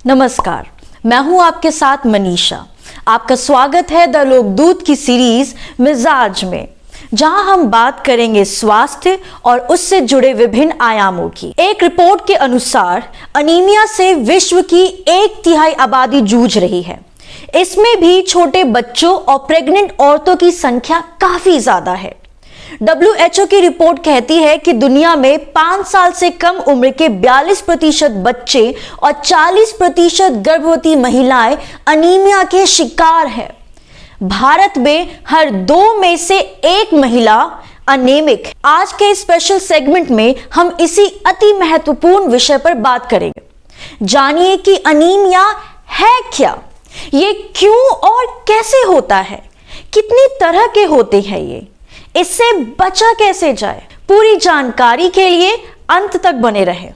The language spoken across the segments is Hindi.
नमस्कार, मैं हूं आपके साथ मनीषा। आपका स्वागत है द लोकदूत की सीरीज मिजाज में, जहां हम बात करेंगे स्वास्थ्य और उससे जुड़े विभिन्न आयामों की। एक रिपोर्ट के अनुसार अनीमिया से विश्व की 1/3 आबादी जूझ रही है। इसमें भी छोटे बच्चों और प्रेग्नेंट औरतों की संख्या काफी ज्यादा है। WHO की रिपोर्ट कहती है कि दुनिया में 5 साल से कम उम्र के 42% बच्चे और 40% गर्भवती महिलाएं अनीमिया के शिकार हैं। भारत में हर 2 में से 1 महिला अनेमिक है। आज के स्पेशल सेगमेंट में हम इसी अति महत्वपूर्ण विषय पर बात करेंगे। जानिए कि अनीमिया है क्या, ये क्यों और कैसे होता है, कितनी तरह के होते हैं, ये इससे बचा कैसे जाए। पूरी जानकारी के लिए अंत तक बने रहें।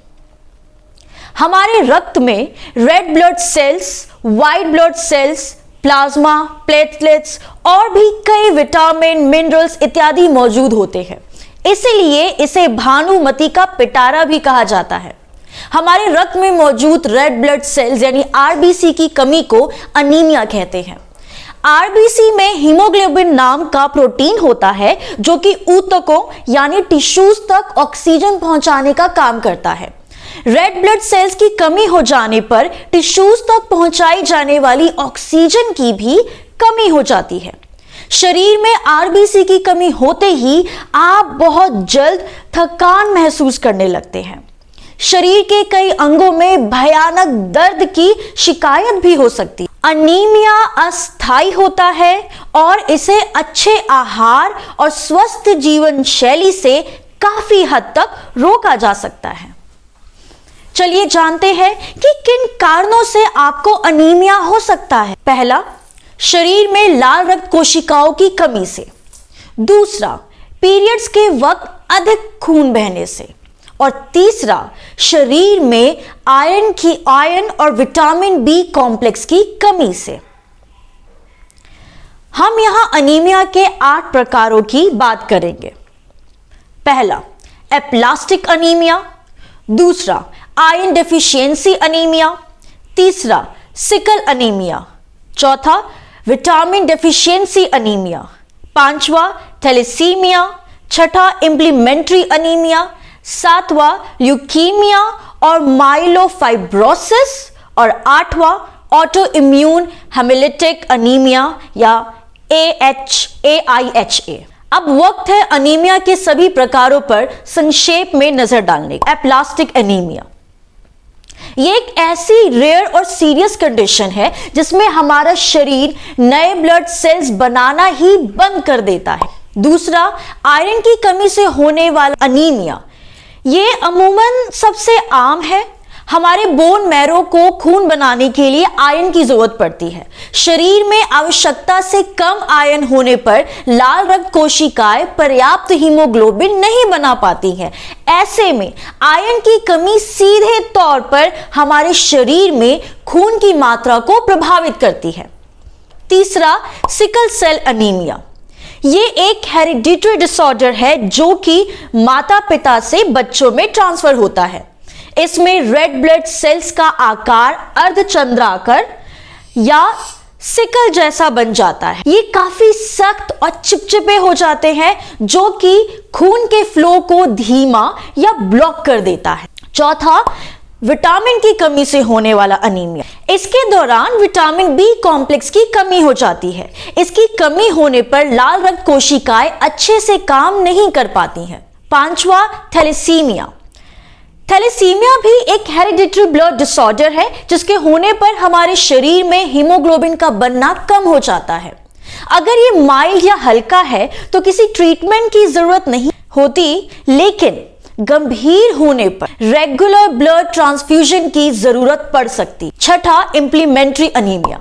हमारे रक्त में red blood cells, white blood cells, plasma, platelets और भी कई विटामिन, मिनरल्स इत्यादि मौजूद होते हैं। इसीलिए इसे भानुमति का पिटारा भी कहा जाता है। हमारे रक्त में मौजूद रेड ब्लड सेल्स यानी RBC की कमी को अनीमिया कहते हैं। RBC में हीमोग्लोबिन नाम का प्रोटीन होता है जो कि ऊतकों यानी टिश्यूज तक ऑक्सीजन पहुंचाने का काम करता है। रेड ब्लड सेल्स की कमी हो जाने पर टिश्यूज तक पहुंचाई जाने वाली ऑक्सीजन की भी कमी हो जाती है। शरीर में RBC की कमी होते ही आप बहुत जल्द थकान महसूस करने लगते हैं। शरीर के कई अंगों में भयानक दर्द की शिकायत भी हो सकती है। अनीमिया अस्थायी होता है और इसे अच्छे आहार और स्वस्थ जीवन शैली से काफी हद तक रोका जा सकता है। चलिए जानते हैं कि किन कारणों से आपको अनीमिया हो सकता है। पहला, शरीर में लाल रक्त कोशिकाओं की कमी से। दूसरा, पीरियड्स के वक्त अधिक खून बहने से। और तीसरा, शरीर में आयरन और विटामिन B कॉम्प्लेक्स की कमी से। हम यहां अनीमिया के 8 प्रकारों की बात करेंगे। पहला, एप्लास्टिक अनीमिया। दूसरा, आयरन डेफिशिएंसी अनीमिया। तीसरा, सिकल अनीमिया। चौथा, विटामिन डेफिशिएंसी अनीमिया। पांचवा, थैलेसीमिया। छठा, इम्प्लीमेंट्री अनीमिया। सातवां, ल्यूकीमिया और माइलोफाइब्रोसिस। और आठवां, ऑटो इम्यून हेमोलिटिक अनीमिया या AIHA। अब वक्त है अनीमिया के सभी प्रकारों पर संक्षेप में नजर डालने का। एप्लास्टिक अनीमिया ये एक ऐसी रेयर और सीरियस कंडीशन है जिसमें हमारा शरीर नए ब्लड सेल्स बनाना ही बंद कर देता है। दूसरा, आयरन की कमी से होने वाला अनीमिया ये अमूमन सबसे आम है। हमारे बोन मैरो को खून बनाने के लिए आयरन की जरूरत पड़ती है। शरीर में आवश्यकता से कम आयरन होने पर लाल रक्त कोशिकाएं पर्याप्त हीमोग्लोबिन नहीं बना पाती हैं। ऐसे में आयरन की कमी सीधे तौर पर हमारे शरीर में खून की मात्रा को प्रभावित करती है। तीसरा, सिकल सेल अनीमिया ये एक हेरिडिटरी डिसऑर्डर है जो कि माता पिता से बच्चों में ट्रांसफर होता है। इसमें रेड ब्लड सेल्स का आकार अर्धचंद्राकार या सिकल जैसा बन जाता है। ये काफी सख्त और चिपचिपे हो जाते हैं जो कि खून के फ्लो को धीमा या ब्लॉक कर देता है। चौथा, विटामिन की कमी से होने वाला अनीमिया। इसके दौरान विटामिन B कॉम्प्लेक्स की कमी हो जाती है। इसकी कमी होने पर लाल रक्त कोशिकाएं अच्छे से काम नहीं कर पाती हैं। पांचवा, थैलेसीमिया। थैलेसीमिया भी एक हेरिडिटरी ब्लड डिसऑर्डर है जिसके होने पर हमारे शरीर में हीमोग्लोबिन का बनना कम हो जाता है। अगर ये माइल्ड या हल्का है तो किसी ट्रीटमेंट की जरूरत नहीं होती, लेकिन गंभीर होने पर रेगुलर ब्लड ट्रांसफ्यूजन की जरूरत पड़ सकती। छठा, इम्प्लीमेंट्री अनीमिया।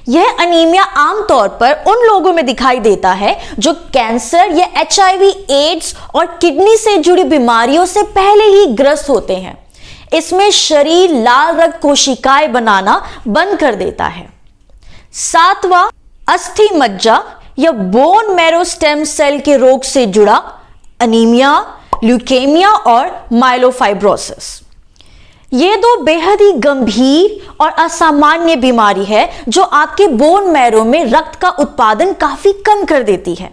यह अनीमिया आमतौर पर उन लोगों में दिखाई देता है जो कैंसर या HIV, एड्स और किडनी से जुड़ी बीमारियों से पहले ही ग्रस्त होते हैं। इसमें शरीर लाल रक्त कोशिकाएं बनाना बंद कर देता है। सातवां, अस्थि मज्जा या बोन मैरो स्टेम सेल के रोग से जुड़ा अनीमिया, ल्यूकेमिया और माइलोफाइब्रोसिस। ये दो बेहद ही गंभीर और असामान्य बीमारी है जो आपके बोन मैरो में रक्त का उत्पादन काफी कम कर देती है।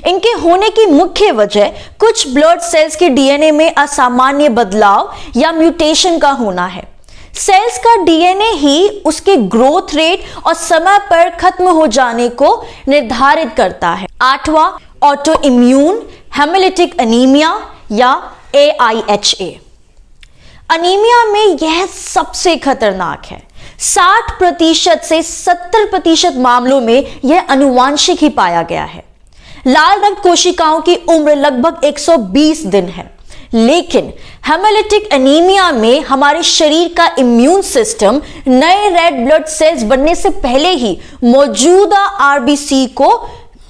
इनके होने की मुख्य वजह कुछ ब्लड सेल्स के डीएनए में असामान्य बदलाव या म्यूटेशन का होना है। सेल्स का डीएनए ही उसके ग्रोथ रेट और समय पर खत्म हो जाने को निर्धारित करता है। 8वां, ऑटो इम्यून हेमोलिटिक एनीमिया या AIHA। अनीमिया में यह सबसे खतरनाक है। 60% से 70% मामलों में यह आनुवांशिक ही पाया गया है। लाल रक्त कोशिकाओं की उम्र लगभग 120 दिन है, लेकिन हेमोलिटिक एनीमिया में हमारे शरीर का इम्यून सिस्टम नए रेड ब्लड सेल्स बनने से पहले ही मौजूदा RBC को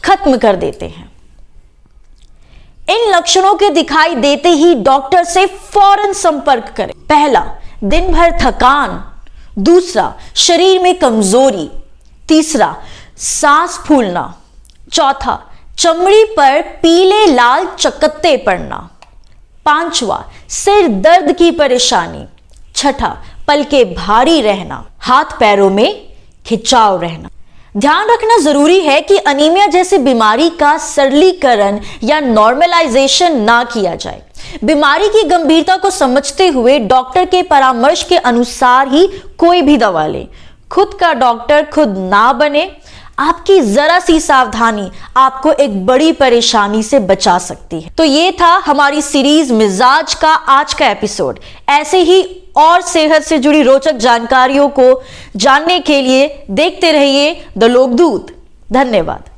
खत्म कर देते हैं। इन लक्षणों के दिखाई देते ही डॉक्टर से फौरन संपर्क करें। पहला, दिन भर थकान। दूसरा, शरीर में कमजोरी। तीसरा, सांस फूलना। चौथा, चमड़ी पर पीले लाल चकत्ते पड़ना। 5वां, सिर दर्द की परेशानी। छठा, पलकें भारी रहना, हाथ पैरों में खिंचाव रहना। ध्यान रखना जरूरी है कि अनीमिया जैसी बीमारी का सरलीकरण या नॉर्मलाइजेशन ना किया जाए। बीमारी की गंभीरता को समझते हुए डॉक्टर के परामर्श के अनुसार ही कोई भी दवा लें। खुद का डॉक्टर खुद ना बने। आपकी जरा सी सावधानी आपको एक बड़ी परेशानी से बचा सकती है। तो ये था हमारी सीरीज मिजाज का आज का एपिसोड। ऐसे ही और सेहत से जुड़ी रोचक जानकारियों को जानने के लिए देखते रहिए द लोकदूत। धन्यवाद।